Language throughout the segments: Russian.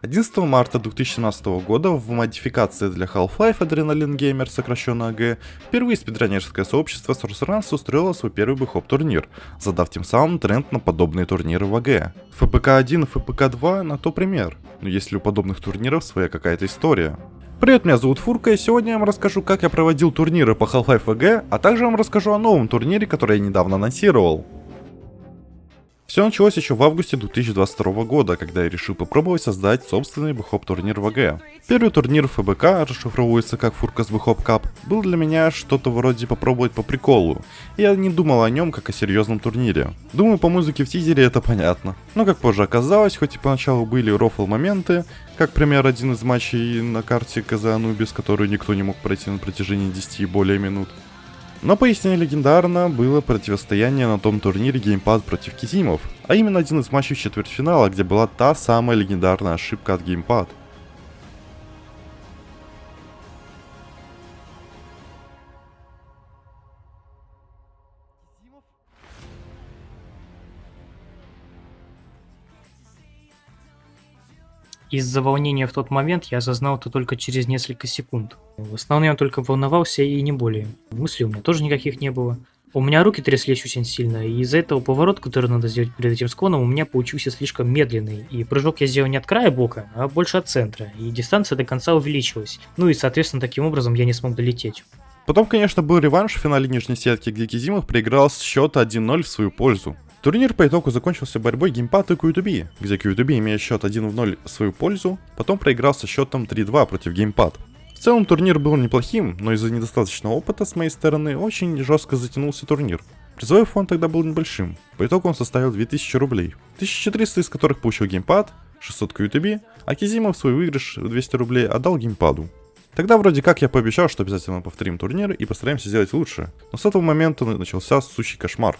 11 марта 2017 года в модификации для Half-Life Adrenaline Gamer, сокращенно АГ, впервые спидранерское сообщество Sorcerance устроило свой первый бэкхоп-турнир, задав тем самым тренд на подобные турниры в АГ. ФПК-1 и ФПК-2 на то пример, но есть ли у подобных турниров своя какая-то история. Привет, меня зовут Фурка, и сегодня я вам расскажу, как я проводил турниры по Half-Life АГ, а также вам расскажу о новом турнире, который я недавно анонсировал. Все началось еще в августе 2022 года, когда я решил попробовать создать собственный бэкхоп-турнир в АГ. Первый турнир ФБК, расшифровывается как Furka's Backhop Cup, был для меня что-то вроде попробовать по приколу, и я не думал о нем как о серьезном турнире. Думаю, по музыке в тизере это понятно. Но как позже оказалось, хоть и поначалу были рофл моменты, как, например, один из матчей на карте КЗ Анубис, который никто не мог пройти на протяжении 10 и более минут. Но поистине легендарно было противостояние на том турнире Геймпад против Кизимов, а именно один из матчей четвертьфинала, где была та самая легендарная ошибка от Геймпад. Из-за волнения в тот момент я осознал это только через несколько секунд. В основном я только волновался и не более. Мыслей у меня тоже никаких не было. У меня руки тряслись очень сильно, и из-за этого поворот, который надо сделать перед этим склоном, у меня получился слишком медленный. И прыжок я сделал не от края блока, а больше от центра, и дистанция до конца увеличилась. Ну и, соответственно, таким образом я не смог долететь. Потом, конечно, был реванш в финале нижней сетки, где Кизимов проиграл с счета 1-0 в свою пользу. Турнир по итогу закончился борьбой Геймпад и QTB, где QTB, имея счет 1-0 в свою пользу, потом проиграл со счетом 3-2 против Геймпад. В целом турнир был неплохим, но из-за недостаточного опыта с моей стороны очень жестко затянулся турнир. Призовой фонд тогда был небольшим, по итогу он составил 2000 рублей, 1300 из которых получил Геймпад, 600 QTB, а Кизимов свой выигрыш в 200 рублей отдал Геймпаду. Тогда вроде как я пообещал, что обязательно повторим турнир и постараемся сделать лучше, но с этого момента начался сущий кошмар.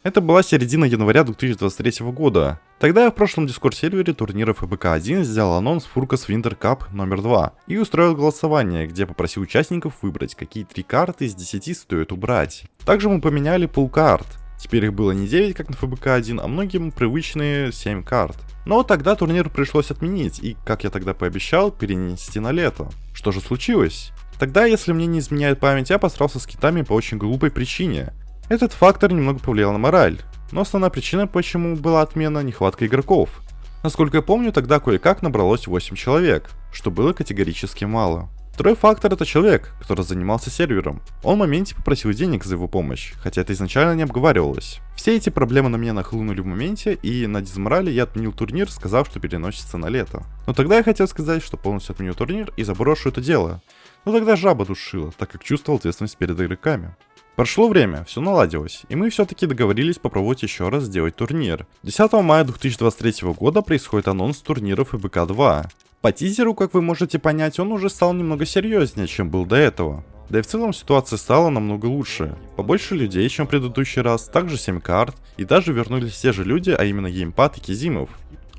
Это была середина января 2023 года. Тогда я в прошлом дискорд-сервере турнира ФБК-1 сделал анонс Furka's Winter Cup номер 2 и устроил голосование, где попросил участников выбрать, какие 3 карты из 10 стоит убрать. Также мы поменяли пул карт. Теперь их было не 9, как на ФБК-1, а многим привычные 7 карт. Но тогда турнир пришлось отменить и, как я тогда пообещал, перенести на лето. Что же случилось? Тогда, если мне не изменяет память, я посрался с китами по очень глупой причине. Этот фактор немного повлиял на мораль, но основная причина, почему была отмена, нехватка игроков. Насколько я помню, тогда кое-как набралось 8 человек, что было категорически мало. Второй фактор — это человек, который занимался сервером. Он в моменте попросил денег за его помощь, хотя это изначально не обговаривалось. Все эти проблемы на меня нахлынули в моменте, и на дизморале я отменил турнир, сказав, что переносится на лето. Но тогда я хотел сказать, что полностью отменю турнир и заброшу это дело. Но тогда жаба душила, так как чувствовал ответственность перед игроками. Прошло время, все наладилось, и мы все-таки договорились попробовать еще раз сделать турнир. 10 мая 2023 года происходит анонс турниров ФБК-2. По тизеру, как вы можете понять, он уже стал немного серьезнее, чем был до этого. Да и в целом ситуация стала намного лучше. Побольше людей, чем в предыдущий раз, также 7 карт, и даже вернулись те же люди, а именно Геймпад и Кизимов.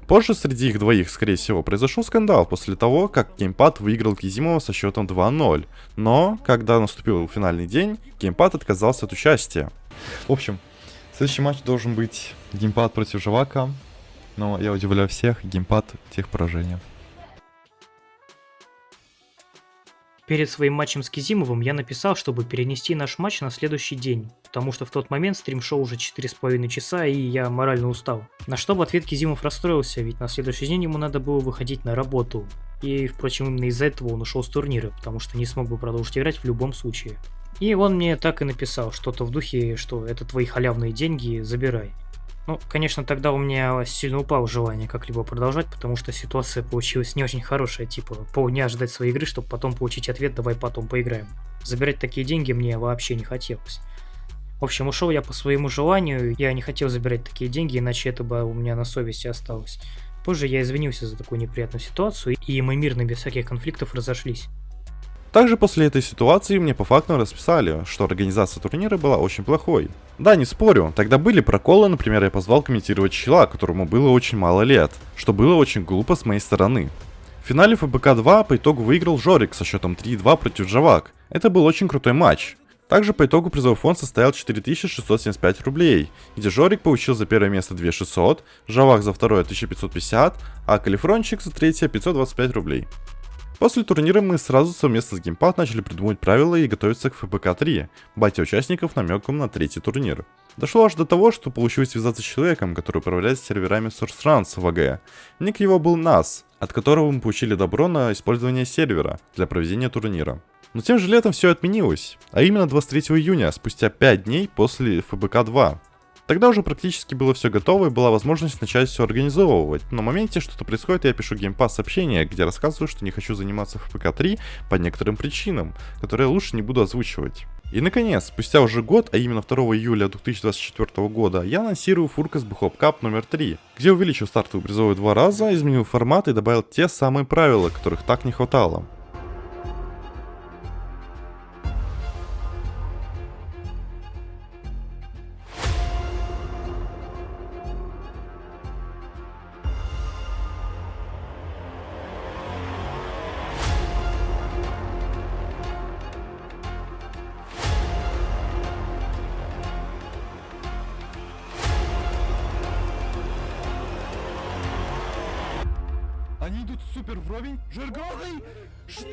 Позже среди их двоих, скорее всего, произошел скандал после того, как Геймпад выиграл Кизимова со счетом 2-0. Но, когда наступил финальный день, Геймпад отказался от участия. В общем, следующий матч должен быть Геймпад против Живака, но я удивляю всех, Геймпад тех поражения. Перед своим матчем с Кизимовым я написал, чтобы перенести наш матч на следующий день, потому что в тот момент стрим шел уже 4,5 часа, и я морально устал. На что в ответ Кизимов расстроился, ведь на следующий день ему надо было выходить на работу. И, впрочем, именно из-за этого он ушел с турнира, потому что не смог бы продолжить играть в любом случае. И он мне так и написал, что-то в духе, что это твои халявные деньги, забирай. Ну, конечно, тогда у меня сильно упало желание как-либо продолжать, потому что ситуация получилась не очень хорошая, типа полдня ждать своей игры, чтобы потом получить ответ, давай потом поиграем. Забирать такие деньги мне вообще не хотелось. В общем, ушел я по своему желанию, я не хотел забирать такие деньги, иначе это бы у меня на совести осталось. Позже я извинился за такую неприятную ситуацию, и мы мирно, без всяких конфликтов разошлись. Также после этой ситуации мне по факту расписали, что организация турнира была очень плохой. Да, не спорю, тогда были проколы, например, я позвал комментировать чела, которому было очень мало лет, что было очень глупо с моей стороны. В финале ФБК-2 по итогу выиграл Жорик со счетом 3-2 против Живак. Это был очень крутой матч. Также по итогу призовой фонд составил 4675 рублей, где Жорик получил за первое место 2600, Жавак за второе 1550, а Калифрончик за третье 525 рублей. После турнира мы сразу совместно с Геймпад начали придумывать правила и готовиться к ФБК 3, батя участников намеком на третий турнир. Дошло аж до того, что получилось связаться с человеком, который управляет серверами SourceRuns в АГ. Ник его был NAS, от которого мы получили добро на использование сервера для проведения турнира. Но тем же летом все отменилось, а именно 23 июня, спустя 5 дней после ФБК 2. Тогда уже практически было все готово и была возможность начать все организовывать. Но в моменте что-то происходит, я пишу Геймпад сообщение, где рассказываю, что не хочу заниматься ФБК 3 по некоторым причинам, которые я лучше не буду озвучивать. И наконец, спустя уже год, а именно 2 июля 2024 года, я анонсирую Furkas Bhop Cup номер 3, где увеличил стартовую призовую 2 раза, изменил формат и добавил те самые правила, которых так не хватало. Они идут супер вровень. Жиргалый! Что?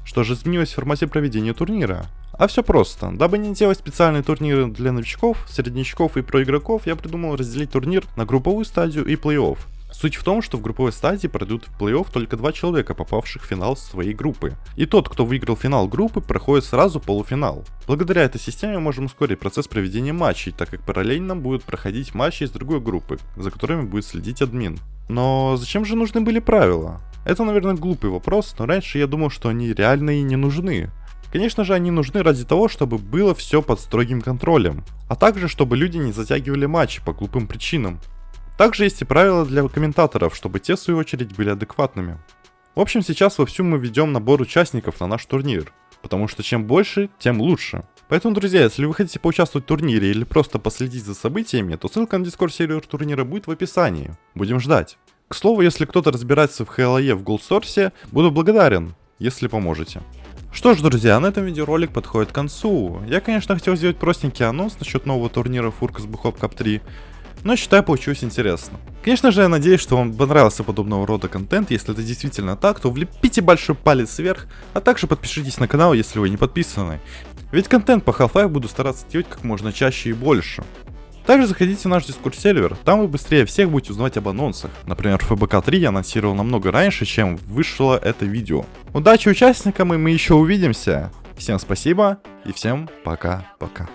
Что же изменилось в формате проведения турнира? А все просто. Дабы не делать специальные турниры для новичков, среднячков и проигроков, я придумал разделить турнир на групповую стадию и плей-офф. Суть в том, что в групповой стадии пройдут в плей-офф только 2 человека, попавших в финал своей группы. И тот, кто выиграл финал группы, проходит сразу полуфинал. Благодаря этой системе мы можем ускорить процесс проведения матчей, так как параллельно будут проходить матчи из другой группы, за которыми будет следить админ. Но зачем же нужны были правила? Это, наверное, глупый вопрос, но раньше я думал, что они реально и не нужны. Конечно же, они нужны ради того, чтобы было все под строгим контролем, а также, чтобы люди не затягивали матчи по глупым причинам. Также есть и правила для комментаторов, чтобы те, в свою очередь, были адекватными. В общем, сейчас вовсю мы ведем набор участников на наш турнир, потому что чем больше, тем лучше. Поэтому, друзья, если вы хотите поучаствовать в турнире или просто последить за событиями, то ссылка на Discord сервер турнира будет в описании. Будем ждать. К слову, если кто-то разбирается в HLAE в Gold Source, буду благодарен, если поможете. Что ж, друзья, на этом видеоролик подходит к концу. Я, конечно, хотел сделать простенький анонс насчет нового турнира Furkas Bhop Cup 3, но считаю, получилось интересно. Конечно же, я надеюсь, что вам понравился подобного рода контент. Если это действительно так, то влепите большой палец вверх, а также подпишитесь на канал, если вы не подписаны. Ведь контент по Half-Life буду стараться делать как можно чаще и больше. Также заходите в наш Discord сервер, там вы быстрее всех будете узнавать об анонсах. Например, ФБК 3 я анонсировал намного раньше, чем вышло это видео. Удачи участникам, и мы еще увидимся. Всем спасибо и всем пока-пока.